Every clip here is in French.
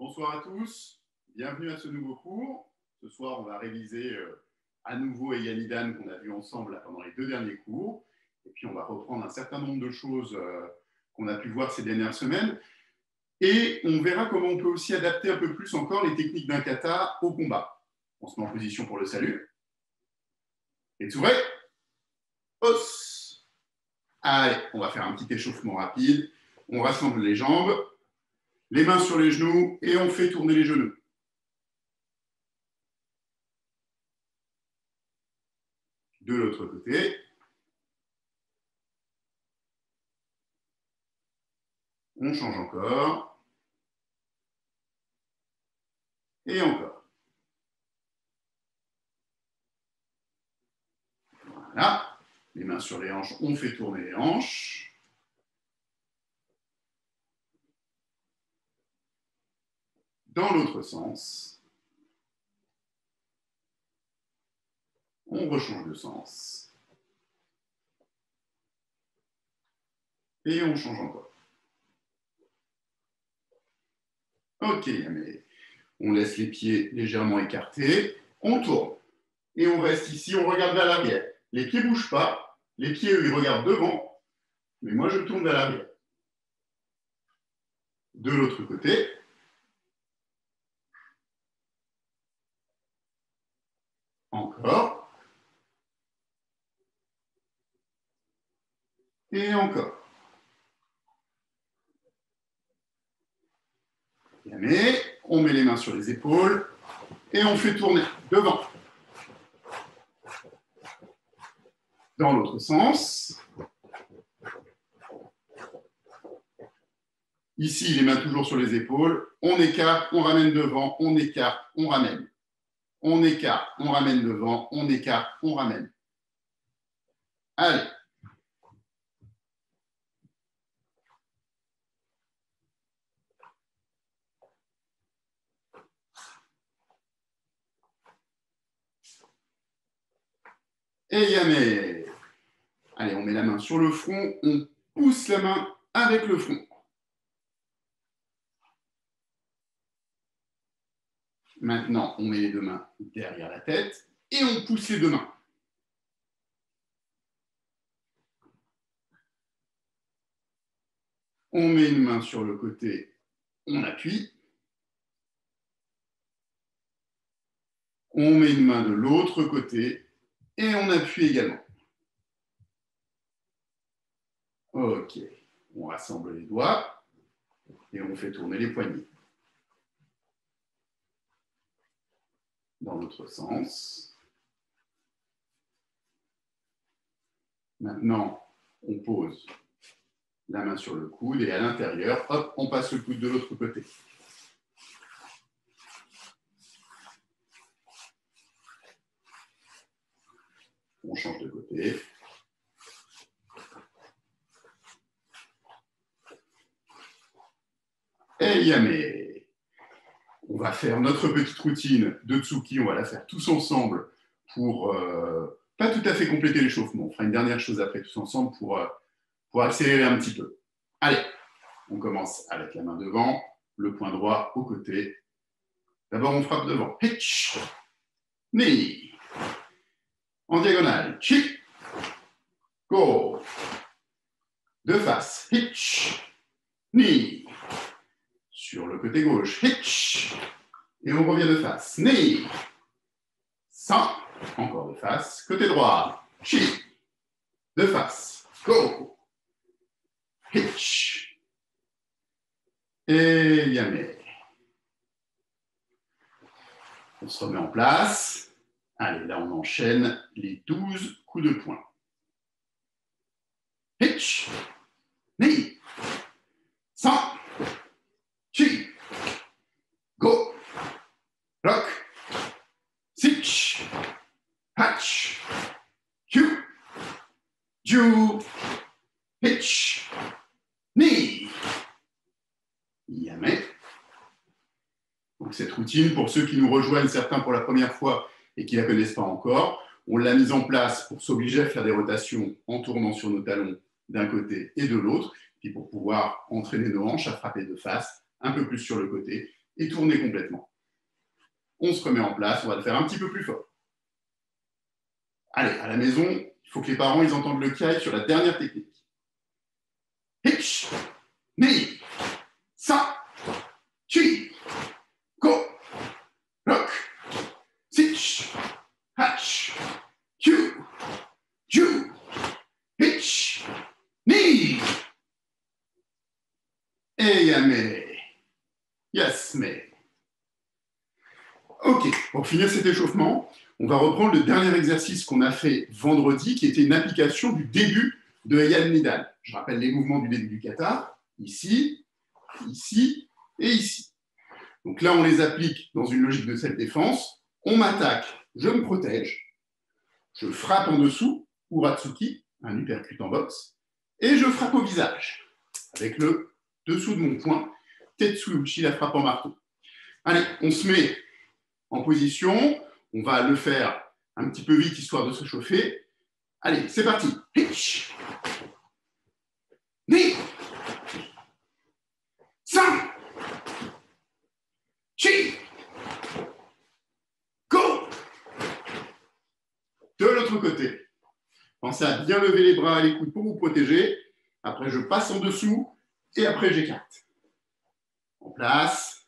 Bonsoir à tous, bienvenue à ce nouveau cours. Ce soir, on va réviser à nouveau Eyanidan qu'on a vu ensemble là, pendant les deux derniers cours. Et puis, on va reprendre un certain nombre de choses qu'on a pu voir ces dernières semaines. Et on verra comment on peut aussi adapter un peu plus encore les techniques d'un kata au combat. On se met en position pour le salut. Et Tsure, os. Allez, on va faire un petit échauffement rapide. On rassemble les jambes, les mains sur les genoux et on fait tourner les genoux. De l'autre côté. On change encore. Et encore. Voilà. Les mains sur les hanches, on fait tourner les hanches. Dans l'autre sens. On rechange de sens. Et on change encore. Ok, mais on laisse les pieds légèrement écartés. On tourne. Et on reste ici, on regarde vers l'arrière. Les pieds ne bougent pas. Les pieds, eux, ils regardent devant. Mais moi, je tourne vers l'arrière. De l'autre côté. Encore. Et encore. Mais on met les mains sur les épaules et on fait tourner devant. Dans l'autre sens. Ici, les mains toujours sur les épaules. On écarte, on ramène devant, on écarte, on ramène. On écarte, on ramène devant, on écarte, on ramène. Allez. Et yamé. Allez, on met la main sur le front, on pousse la main avec le front. Maintenant, on met les deux mains derrière la tête et on pousse les deux mains. On met une main sur le côté, on appuie. On met une main de l'autre côté et on appuie également. Ok, on rassemble les doigts et on fait tourner les poignets. Dans l'autre sens. Maintenant, on pose la main sur le coude et à l'intérieur, hop, on passe le coude de l'autre côté. On change de côté. Et yamé. On va faire notre petite routine de Tsuki, on va la faire tous ensemble pour pas tout à fait compléter l'échauffement. On fera une dernière chose après tous ensemble pour accélérer un petit peu. Allez, on commence avec la main devant, le poing droit au côté. D'abord, on frappe devant. Hitch, ni. En diagonale. Chi, go. De face. Hitch, ni. Sur le côté gauche. Hitch. Et on revient de face. Ni. 100. Encore de face. Côté droit. Chi. De face. Go. Hitch. Et yamé. On se remet en place. Allez, là, on enchaîne les 12 coups de poing. Hitch. Ni. 100. Chi. Go. Rock. Sitch. Hatch. Q. Ju. Hitch. Ni. Yamé. Donc cette routine, pour ceux qui nous rejoignent, certains pour la première fois et qui ne la connaissent pas encore, on l'a mise en place pour s'obliger à faire des rotations en tournant sur nos talons d'un côté et de l'autre, puis pour pouvoir entraîner nos hanches à frapper de face, un peu plus sur le côté, et tourner complètement. On se remet en place, on va le faire un petit peu plus fort. Allez, à la maison, il faut que les parents ils entendent le kai sur la dernière technique. Hitch, ni, sa, chi, go, rock, sitch, hatch, Q, ju, hitch, ni. Et yame. Yes, mais. Ok, pour finir cet échauffement, on va reprendre le dernier exercice qu'on a fait vendredi, qui était une application du début de Heian Nidan. Je rappelle les mouvements du début du kata, ici, ici et ici. Donc là, on les applique dans une logique de self-défense. On m'attaque, je me protège, je frappe en dessous, Uratsuki, un uppercut en boxe, et je frappe au visage, avec le dessous de mon poing, Tetsuuchi, la frappe en marteau. Allez, on se met en position, on va le faire un petit peu vite, histoire de se chauffer. Allez, c'est parti. Hitch. Ni. San. Chi. Go. De l'autre côté. Pensez à bien lever les bras et les coudes pour vous protéger. Après, je passe en dessous et après, j'écarte. En place.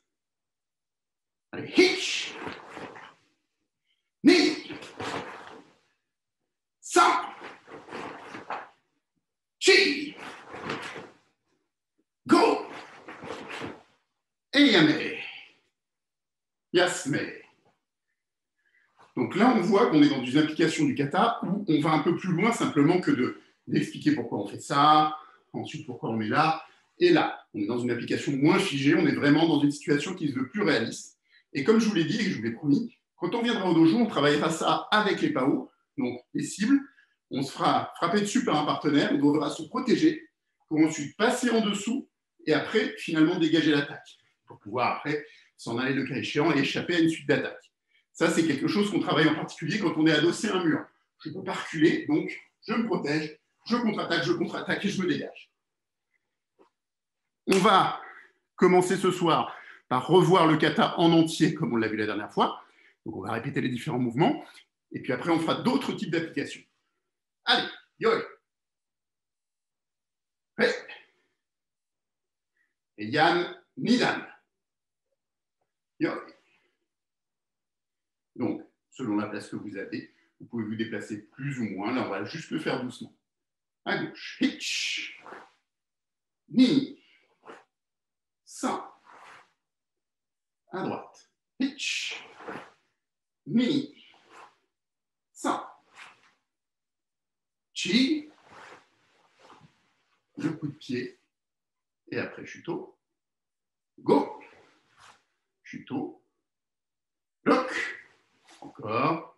Allez, hitch. Ni. San. Chi. Go. Et yame. Yasme. Donc là, on voit qu'on est dans une application du kata où on va un peu plus loin simplement que d'expliquer pourquoi on fait ça, ensuite pourquoi on met là et là. On est dans une application moins figée, on est vraiment dans une situation qui se veut plus réaliste. Et comme je vous l'ai dit et que je vous l'ai promis, quand on viendra au dojo, on travaillera ça avec les PAO, donc les cibles. On se fera frapper dessus par un partenaire, on devra se protéger pour ensuite passer en dessous et après, finalement, dégager l'attaque pour pouvoir après s'en aller le cas échéant et échapper à une suite d'attaques. Ça, c'est quelque chose qu'on travaille en particulier quand on est adossé à un mur. Je ne peux pas reculer, donc je me protège, je contre-attaque et je me dégage. On va commencer ce soir par revoir le kata en entier, comme on l'a vu la dernière fois. Donc, on va répéter les différents mouvements. Et puis après, on fera d'autres types d'applications. Allez, yoi. Hey. Et Yan Nidan. Yoi. Donc, selon la place que vous avez, vous pouvez vous déplacer plus ou moins. Là, on va juste le faire doucement. À gauche. Hitch. Ni. San. À droite. Hitch. Ni. San. Chi. Le coup de pied. Et après, chuto. Go. Chuto. Lock. Encore.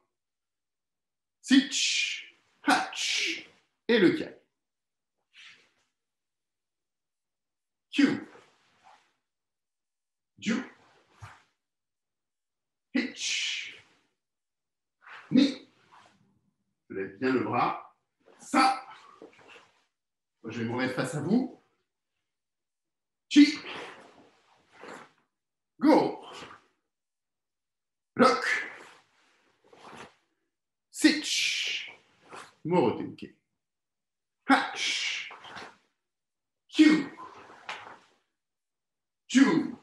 Sitch. Hatch. Et le kai. Q. Ju. Hitch. Ni. Je lève bien le bras. Ça. Je vais me remettre face à vous. Chi. Go. Lock. Sitch. Morotenke. Hatch. Q. Ju.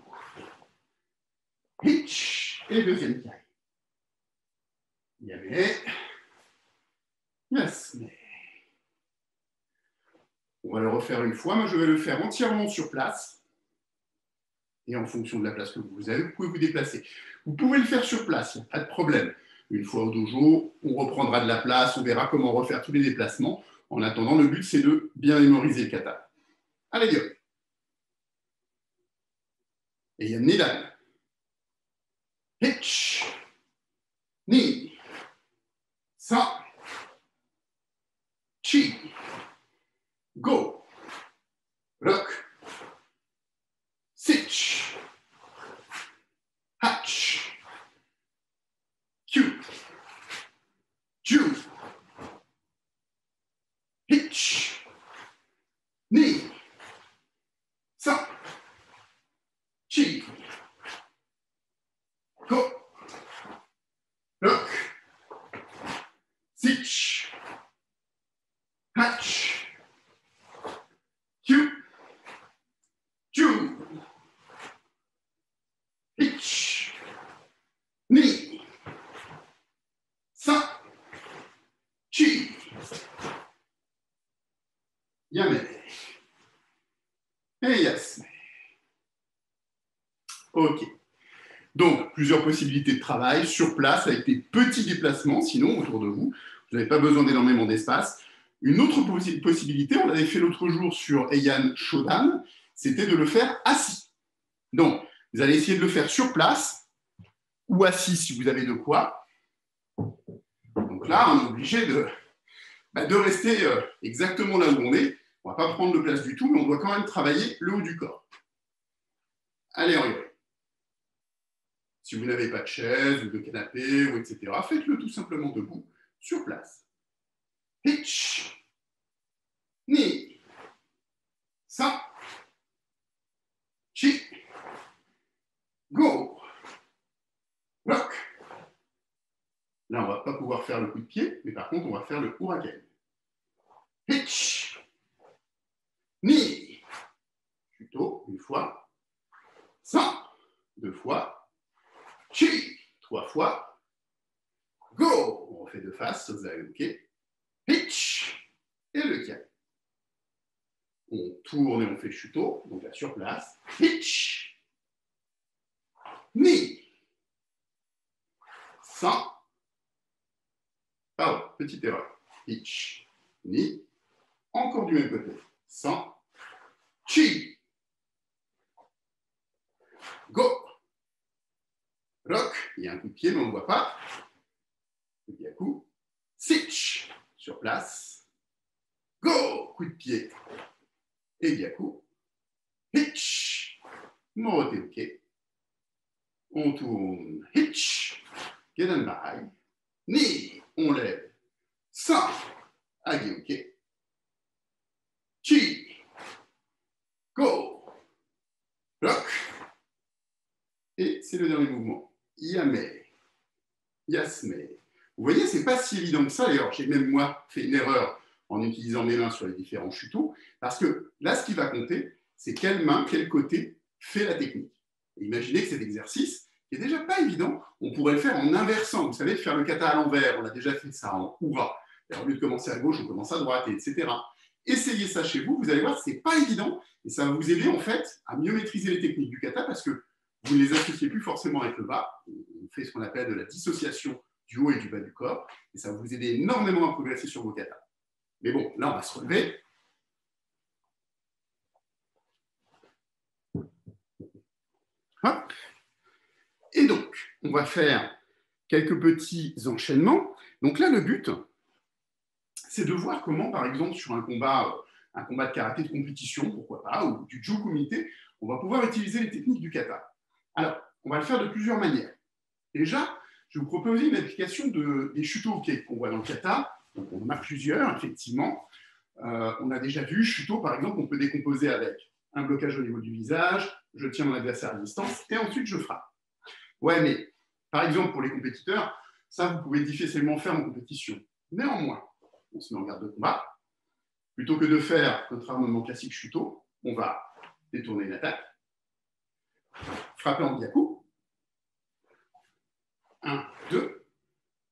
Hitch. Et deuxième kai. Yame. Yasme. On va le refaire une fois. Moi, je vais le faire entièrement sur place. Et en fonction de la place que vous avez, vous pouvez vous déplacer. Vous pouvez le faire sur place, il n'y a pas de problème. Une fois au dojo, on reprendra de la place, on verra comment refaire tous les déplacements. En attendant, le but, c'est de bien mémoriser le kata. Allez, yo. Et il y a Nidan. Hitch. Ni. Sa. Chi. Go. Rock. Sitch. Hatch. Q. Ju. Hitch. Ni. Sa. Chi. Yamé. Et Yasme. OK. Donc, plusieurs possibilités de travail sur place avec des petits déplacements, sinon, autour de vous. Vous n'avez pas besoin d'énormément d'espace. Une autre possibilité, on l'avait fait l'autre jour sur Heian Shodan, c'était de le faire assis. Donc, vous allez essayer de le faire sur place ou assis si vous avez de quoi. Donc là, on est obligé de rester exactement là où on est. On ne va pas prendre de place du tout, mais on doit quand même travailler le haut du corps. Allez, on y va. Si vous n'avez pas de chaise ou de canapé, ou etc., faites-le tout simplement debout, sur place. Hitch. Ni. Sa. Chi. Go. Rock. Là, on ne va pas pouvoir faire le coup de pied, mais par contre, on va faire le huracan. Hitch. Ni. Plutôt, une fois. Sa. Deux fois. Chi. Trois fois. Go. On refait de face, vous avez OK. Hitch. Et le kiai. On tourne et on fait chuto, donc là sur place. Hitch. Ni. San. Pardon, petite erreur. Hitch. Ni. Encore du même côté. San. Chi. Go. Rock. Il y a un coup de pied, mais on ne voit pas. Yaku. Sitch. Sur place. Go. Coup de pied. Et Yaku. Hitch. Morote OK. On tourne. Hitch. Gedan Barai. Ni. On lève. San. Agi OK. Chi. Go. Rock. Et c'est le dernier mouvement. Yame. Yasme. Vous voyez, ce n'est pas si évident que ça. D'ailleurs, j'ai même moi fait une erreur en utilisant mes mains sur les différents chutos, parce que là, ce qui va compter, c'est quelle main, quel côté fait la technique. Et imaginez que cet exercice, qui n'est déjà pas évident, on pourrait le faire en inversant. Vous savez, faire le kata à l'envers, on a déjà fait ça en hura. Au lieu de commencer à gauche, on commence à droite, etc. Essayez ça chez vous, vous allez voir, ce n'est pas évident, et ça va vous aider en fait à mieux maîtriser les techniques du kata, parce que vous ne les associez plus forcément avec le bas. On fait ce qu'on appelle de la dissociation du haut et du bas du corps, et ça va vous aider énormément à progresser sur vos katas. Mais bon, là, on va se relever. Hop. Et donc, on va faire quelques petits enchaînements. Donc là, le but, c'est de voir comment, par exemple, sur un combat de karaté de compétition, pourquoi pas, ou du judo-kumite, on va pouvoir utiliser les techniques du kata. Alors, on va le faire de plusieurs manières. Déjà, je vais vous proposer une application des chuto qu'on voit dans le kata. Donc, on en a plusieurs, effectivement. On a déjà vu, chuto, par exemple, on peut décomposer avec un blocage au niveau du visage, je tiens mon adversaire à distance, et ensuite je frappe. Ouais, mais par exemple, pour les compétiteurs, ça, vous pouvez difficilement faire en compétition. Néanmoins, on se met en garde de combat. Plutôt que de faire notre armement classique chuto, on va détourner une attaque, frapper en gyaku. 1, 2,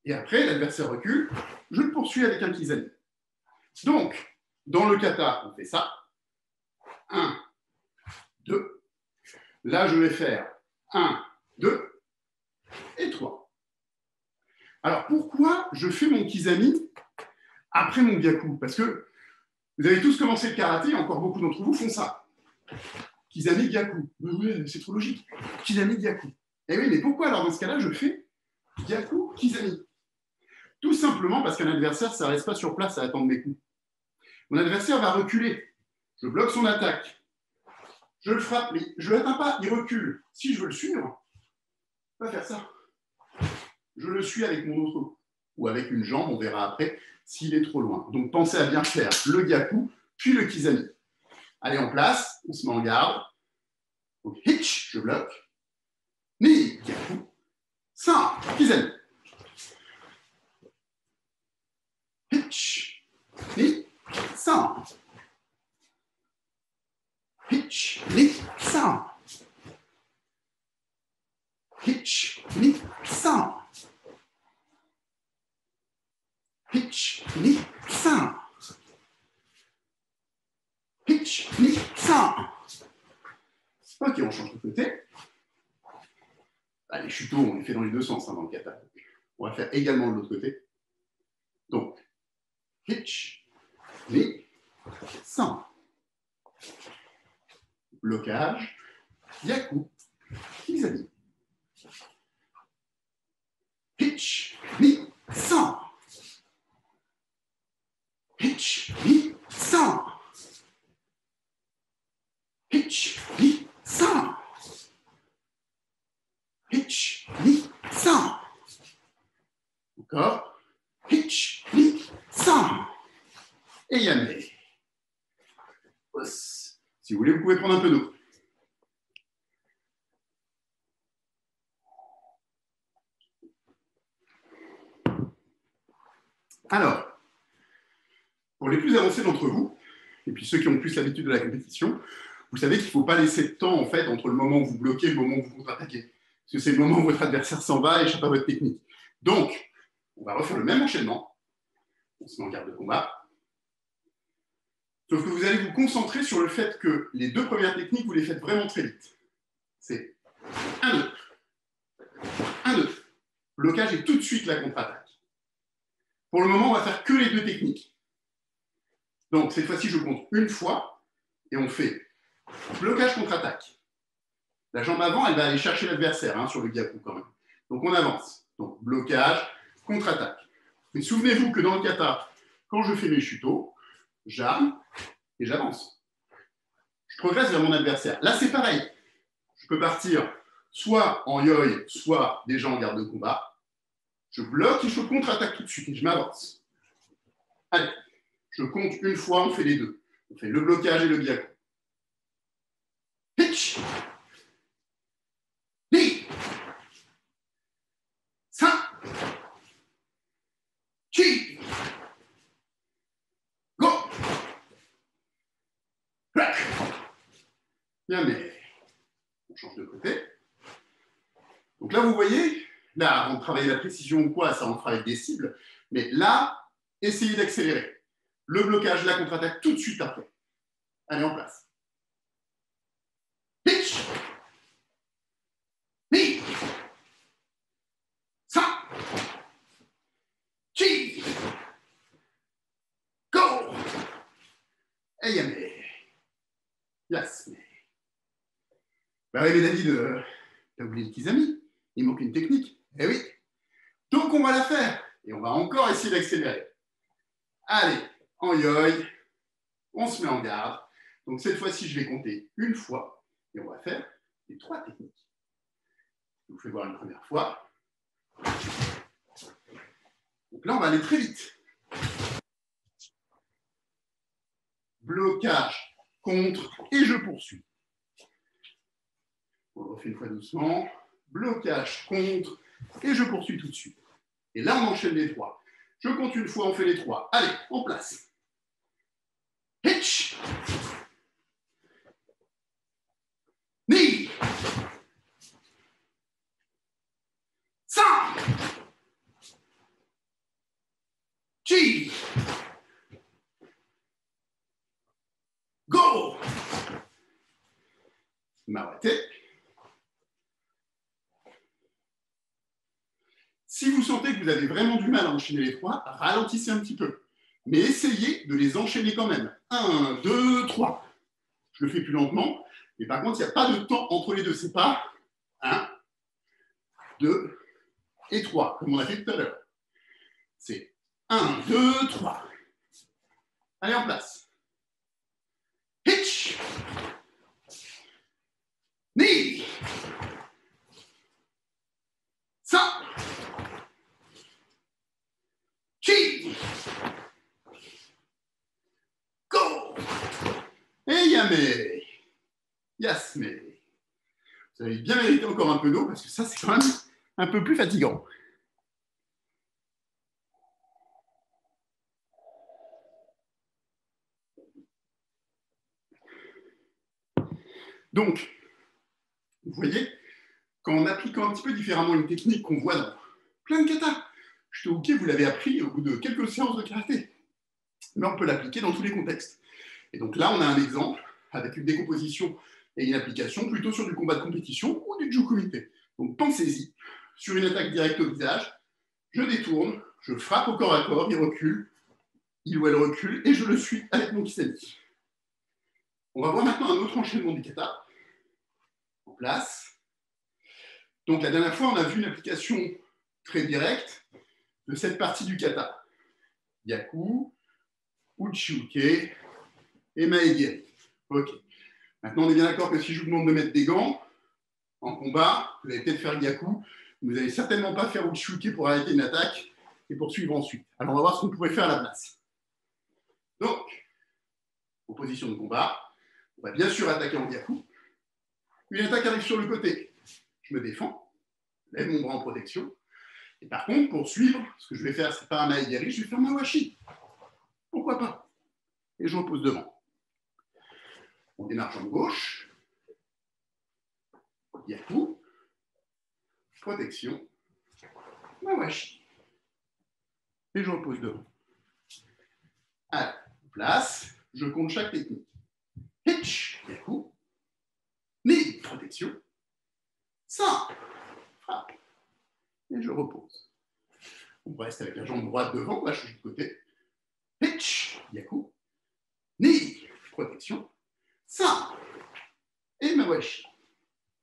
et après, l'adversaire recule, je le poursuis avec un kizami. Donc, dans le kata, on fait ça. 1, 2. Là, je vais faire 1, 2 et 3. Alors, pourquoi je fais mon kizami après mon gyaku? Parce que vous avez tous commencé le karaté, encore beaucoup d'entre vous font ça. Kizami, gyaku. Oui, c'est trop logique. Kizami, gyaku. Eh oui, mais pourquoi alors dans ce cas-là, je fais gyaku, kizami? Tout simplement parce qu'un adversaire, ça ne reste pas sur place à attendre mes coups. Mon adversaire va reculer. Je bloque son attaque. Je le frappe, mais je ne l'atteins pas, il recule. Si je veux le suivre, je ne vais pas faire ça. Je le suis avec mon autre coup. Ou avec une jambe, on verra après s'il est trop loin. Donc pensez à bien faire le gyaku, puis le kizami. Allez, en place, on se met en garde. Donc hitch, je bloque. Ni, gyaku. San, kizami. Hitch, ni, san. Hitch, ni, san. Hitch, ni, san. Hitch, ni, san. Ok, on change de côté. Ah, les chuteaux, on les fait dans les deux sens dans le kata. On va faire également de l'autre côté. Donc, hitch, knee, san. Blocage, yaku, kizami. Hitch, knee, san. Hitch, knee, san. Hitch, knee, san. Hitch, knee, san. Encore. Hitch, knee, san. Et yamé. Si vous voulez, vous pouvez prendre un peu d'eau. Alors, pour les plus avancés d'entre vous, et puis ceux qui ont plus l'habitude de la compétition, vous savez qu'il ne faut pas laisser de temps en fait, entre le moment où vous bloquez et le moment où vous contre-attaquez. Parce que c'est le moment où votre adversaire s'en va et échappe à votre technique. Donc, on va refaire le même enchaînement. On se met en garde de combat. Sauf que vous allez vous concentrer sur le fait que les deux premières techniques, vous les faites vraiment très vite. C'est 1, 2. 1, 2. Blocage et tout de suite la contre-attaque. Pour le moment, on va faire que les deux techniques. Donc, cette fois-ci, je compte une fois et on fait blocage contre-attaque. La jambe avant, elle va aller chercher l'adversaire sur le gyaku quand même. Donc, on avance. Donc, blocage, contre-attaque. Mais souvenez-vous que dans le kata, quand je fais mes chutos, j'arme et j'avance. Je progresse vers mon adversaire. Là, c'est pareil. Je peux partir soit en yoi, soit déjà en garde de combat. Je bloque et je contre-attaque tout de suite et je m'avance. Allez, je compte une fois, on fait les deux. On fait le blocage et le gyaku. Hitch, ni, san, chi, go, plaque. Bien, mais on change de côté. Donc là, vous voyez, là, avant de travailler la précision ou quoi, ça, on travaille des cibles. Mais là, essayez d'accélérer. Le blocage, la contre-attaque, tout de suite après. Allez, en place. Hitch, ni, san, chi, go. Et yamé. Yes. Bah oui, mais David, t'as oublié le kizami. Il manque une technique. Eh oui. Donc, on va la faire. Et on va encore essayer d'accélérer. Allez, en yoi, on se met en garde. Donc, cette fois-ci, je vais compter une fois. Et on va faire les trois techniques. Je vous fais voir une première fois. Donc là, on va aller très vite. Blocage, contre, et je poursuis. On le refait une fois doucement. Blocage, contre, et je poursuis tout de suite. Et là, on enchaîne les trois. Je compte une fois, on fait les trois. Allez, en place. Hitch. Ni. San. Chi. Go. M'arrêtez. Si vous sentez que vous avez vraiment du mal à enchaîner les trois, ralentissez un petit peu. Mais essayez de les enchaîner quand même. 1, 2, 3. Je le fais plus lentement. Mais par contre, il n'y a pas de temps entre les deux. C'est pas 1, 2 et 3, comme on a fait tout à l'heure. C'est 1, 2, 3. Allez, en place. Hitch. Ni. San. Chi. Go. Et yamé. Yasmé. Vous avez bien mérité encore un peu d'eau parce que ça, c'est quand même un peu plus fatigant. Donc, vous voyez, qu'en appliquant un petit peu différemment une technique qu'on voit dans plein de katas, Shito-uke, vous l'avez appris au bout de quelques séances de karaté. Mais on peut l'appliquer dans tous les contextes. Et donc là, on a un exemple avec une décomposition et une application plutôt sur du combat de compétition ou du Jukumite. Donc pensez-y, sur une attaque directe au visage, je détourne, je frappe au corps à corps, il recule, il ou elle recule, et je le suis avec mon kisame. On va voir maintenant un autre enchaînement du kata. En place. Donc la dernière fois, on a vu une application très directe de cette partie du kata. Yaku, Uchiuke et Maegiri. Ok. Maintenant, on est bien d'accord que si je vous demande de mettre des gants en combat, vous allez peut-être faire Yaku, vous n'allez certainement pas faire Uchiuke pour arrêter une attaque et poursuivre ensuite. Alors, on va voir ce qu'on pourrait faire à la place. Donc, en position de combat, on va bien sûr attaquer en Yaku. Une attaque arrive sur le côté. Je me défends, je lève mon bras en protection. Et par contre, pour suivre, ce que je vais faire, c'est pas un Maegiri, je vais faire Mawashi. Pourquoi pas? Et je repose devant. On démarre jambe gauche. Yaku. Protection. Mawashi. Et je repose devant. Allez, place. Je compte chaque technique. Hitch. Yaku. Ni. Protection. Ça. Frappe. Et je repose. On reste avec la jambe droite devant. On va changer de côté. Hitch. Yaku. Ni. Protection. Ça. Et Mawashi.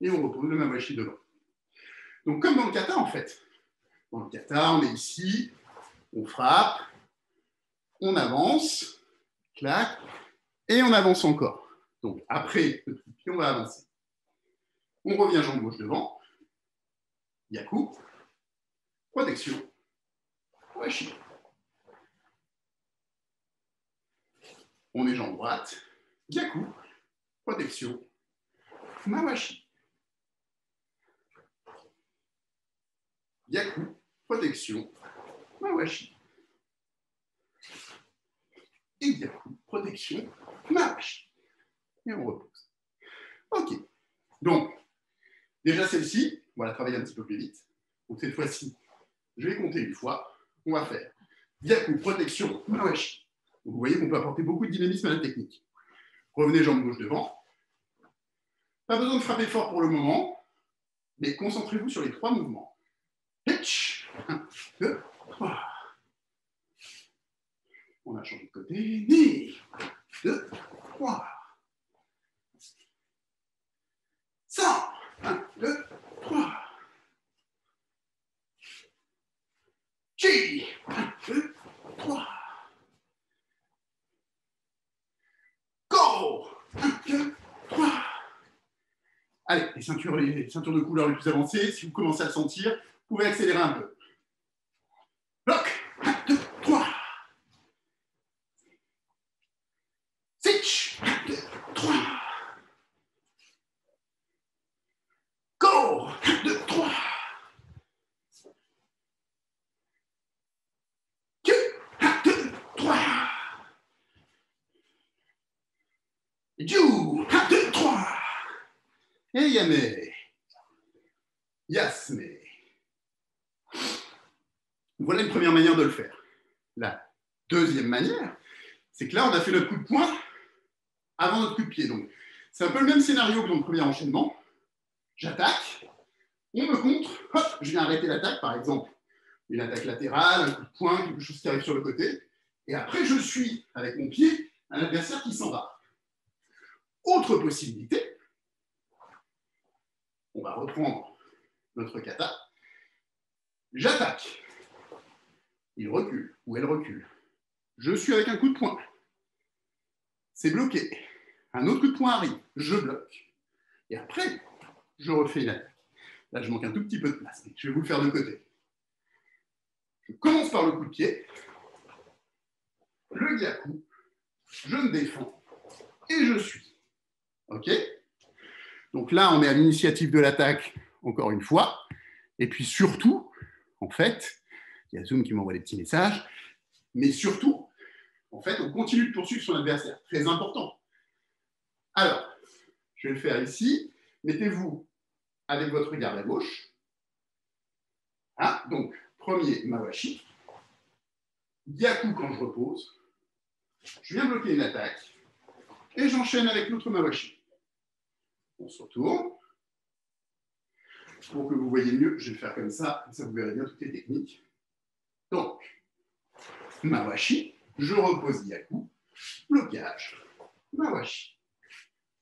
Et on repose le Mawashi devant. Donc, comme dans le kata, en fait. Dans le kata, on est ici, on frappe, on avance, clac, et on avance encore. Donc, après le pied, on va avancer. On revient jambe gauche devant. Yaku. Protection. Washi. On est jambe droite. Yaku. Protection. Mawashi. Yaku. Protection. Mawashi. Et Yaku. Protection. Mawashi. Et on repose. Ok. Donc, déjà celle-ci, on va la travailler un petit peu plus vite. Donc cette fois-ci, je vais compter une fois. On va faire Yaku, protection, Mawashi. Donc, vous voyez qu'on peut apporter beaucoup de dynamisme à la technique. Revenez jambe gauche devant. Pas besoin de frapper fort pour le moment, mais concentrez-vous sur les 3 mouvements. Hitch. 1, 2, 3. On a changé de côté. Ni. 2, 3. 100. 1, 2, 3. Chi. 1, 2, 3. Go. 1, 2, 3. Allez, les ceintures de couleur les plus avancées, si vous commencez à le sentir, vous pouvez accélérer un peu. Bloc. 1, 2, 3. Switch. 1, 2, 3. Go. 1, 2, 3. Q. 1, 2, 3. Ju. 1, 2, 3. Et Yame. Yasme. Voilà une première manière de le faire. La deuxième manière, c'est que là, on a fait notre coup de poing avant notre coup de pied. Donc, c'est un peu le même scénario que dans le premier enchaînement. J'attaque, on me contre, hop, je viens arrêter l'attaque, par exemple, une attaque latérale, un coup de poing, quelque chose qui arrive sur le côté, et après, je suis, avec mon pied, un adversaire qui s'en va. Autre possibilité, on va reprendre notre kata, j'attaque, il recule, ou elle recule, je suis avec un coup de poing, c'est bloqué, un autre coup de poing arrive, je bloque, et après, je refais une attaque. Là, je manque un tout petit peu de place, mais je vais vous le faire de côté. Je commence par le coup de pied, le Yaku, je me défends, et je suis. OK? Donc là, on est à l'initiative de l'attaque, encore une fois. Et puis surtout, en fait, il y a Zoom qui m'envoie des petits messages, mais surtout, en fait, on continue de poursuivre son adversaire. Très important. Alors, je vais le faire ici. Mettez-vous avec votre garde à gauche. Ah, donc, premier Mawashi. Yaku quand je repose. Je viens bloquer une attaque. Et j'enchaîne avec l'autre Mawashi. On se retourne. Pour que vous voyez mieux, je vais le faire comme ça vous verrez bien toutes les techniques. Donc, Mawashi, je repose Gyaku, blocage, Mawashi.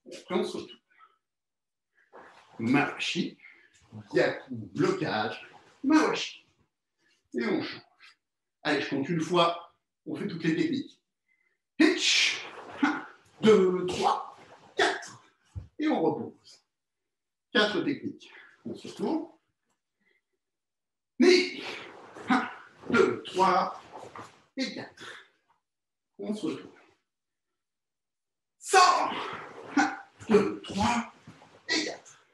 Après, on se retourne. Mawashi, Gyaku, blocage, Mawashi. Et on change. Allez, je compte une fois, on fait toutes les techniques. Hitch, 1, 2, 3, 4. Et on repose. 4 techniques. On se retourne. Ni, 1, 2, 3 et 4. On se retourne. 100, 1, 2, 3 et 4.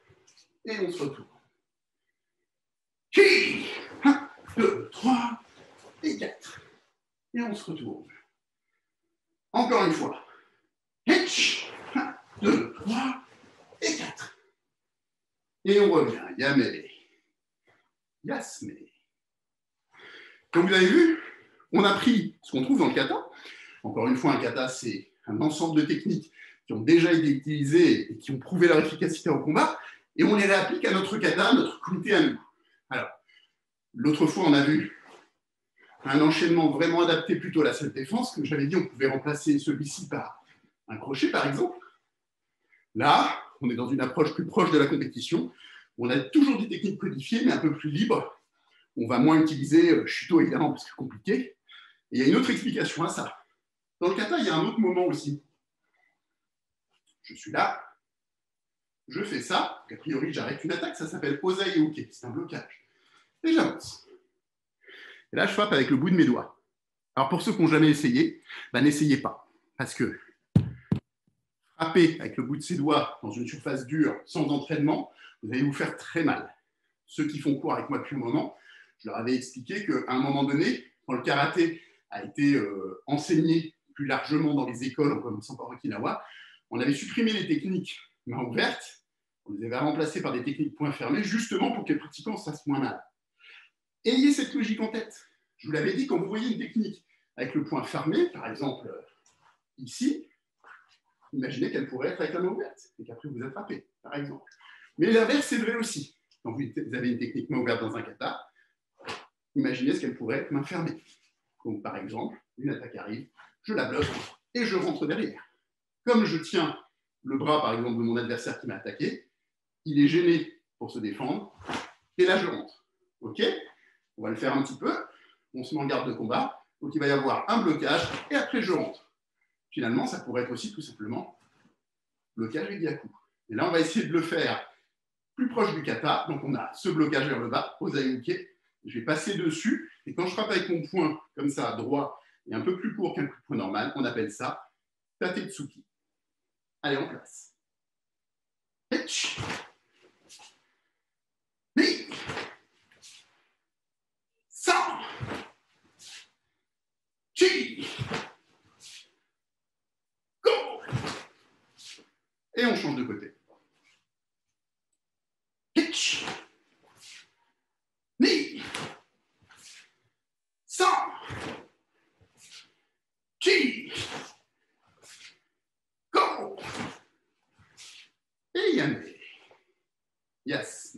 Et on se retourne. Ki, 1, 2, 3 et 4. Et on se retourne. Encore une fois. Hitch, 1, 2, 3 et 4. Et on revient. Yame. Yasme. Comme vous avez vu, on a pris ce qu'on trouve dans le kata. Encore une fois, un kata, c'est un ensemble de techniques qui ont déjà été utilisées et qui ont prouvé leur efficacité en combat, et on les réapplique à notre kata, à notre kumite à nous. Alors, l'autre fois, on a vu un enchaînement vraiment adapté plutôt à la self-défense. Comme j'avais dit, on pouvait remplacer celui-ci par un crochet, par exemple. Là, on est dans une approche plus proche de la compétition. On a toujours des techniques codifiées, mais un peu plus libres. On va moins utiliser Shuto, évidemment, parce que c'est compliqué. Et il y a une autre explication à ça. Dans le kata, il y a un autre moment aussi. Je suis là, je fais ça, a priori j'arrête une attaque, ça s'appelle Ozai Uke, c'est un blocage. Et j'avance. Et là, je frappe avec le bout de mes doigts. Alors pour ceux qui n'ont jamais essayé, n'essayez pas. Parce que frapper avec le bout de ses doigts dans une surface dure, sans entraînement, vous allez vous faire très mal. Ceux qui font cours avec moi depuis un moment, je leur avais expliqué qu'à un moment donné, quand le karaté a été enseigné plus largement dans les écoles, en commençant par Okinawa, on avait supprimé les techniques main ouverte, on les avait remplacées par des techniques poings fermés, justement pour que les pratiquants se fassent moins mal. Ayez cette logique en tête. Je vous l'avais dit, quand vous voyez une technique avec le poing fermé, par exemple ici, imaginez qu'elle pourrait être avec la main ouverte et qu'après vous attrapez, par exemple. Mais l'inverse, c'est vrai aussi. Quand vous avez une technique main ouverte dans un kata, imaginez ce qu'elle pourrait être main fermée. Donc, par exemple, une attaque arrive, je la bloque et je rentre derrière. Comme je tiens le bras, par exemple, de mon adversaire qui m'a attaqué, il est gêné pour se défendre, et là, je rentre. OK? On va le faire un petit peu. On se met en garde de combat. Donc, il va y avoir un blocage, et après, je rentre. Finalement, ça pourrait être aussi tout simplement blocage et gyaku. Et là, on va essayer de le faire plus proche du kata. Donc, on a ce blocage vers le bas, Ozai Uke. Je vais passer dessus, et quand je frappe avec mon poing, comme ça, droit, et un peu plus court qu'un coup de poing normal, on appelle ça Tatetsuki. Allez, en place. Hitch. Ni. 100. Chi. Go. Et on change de côté. Hitch. Ni. 100. Chi. Go. Et yame. Yes.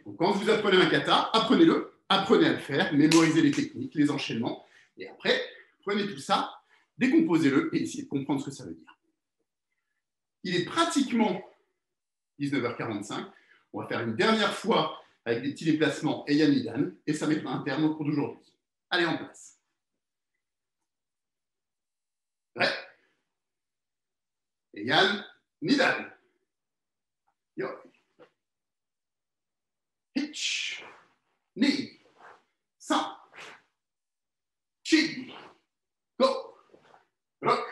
Donc, quand vous apprenez un kata, apprenez-le, apprenez à le faire, mémorisez les techniques, les enchaînements, et après, prenez tout ça, décomposez-le et essayez de comprendre ce que ça veut dire. Il est pratiquement 19h45. On va faire une dernière fois avec des petits déplacements Eian Nidan, et ça mettra un terme au cours d'aujourd'hui. Allez, en place. Prêt? Eian Nidan. Yo. Hitch. Ni. 100. Chi. Go. Rock.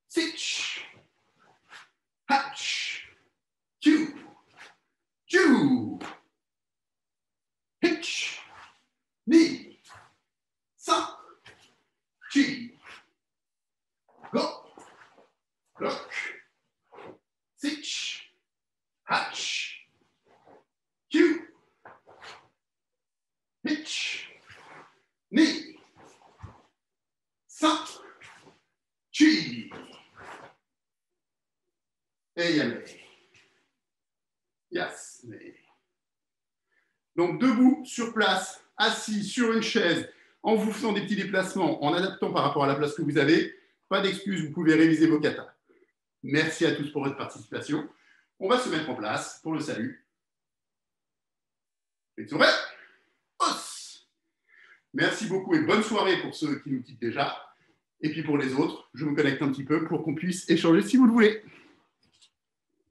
Sitch. Hatch. Q. Ju. Hitch. Ni. 100. Chi. Go. Rock. Sitch. Hatch. Q. Yes. Donc, debout, sur place, assis, sur une chaise, en vous faisant des petits déplacements, en adaptant par rapport à la place que vous avez. Pas d'excuses, vous pouvez réviser vos katas. Merci à tous pour votre participation. On va se mettre en place pour le salut. Os. Merci beaucoup et bonne soirée pour ceux qui nous quittent déjà. Et puis pour les autres, je me connecte un petit peu pour qu'on puisse échanger si vous le voulez.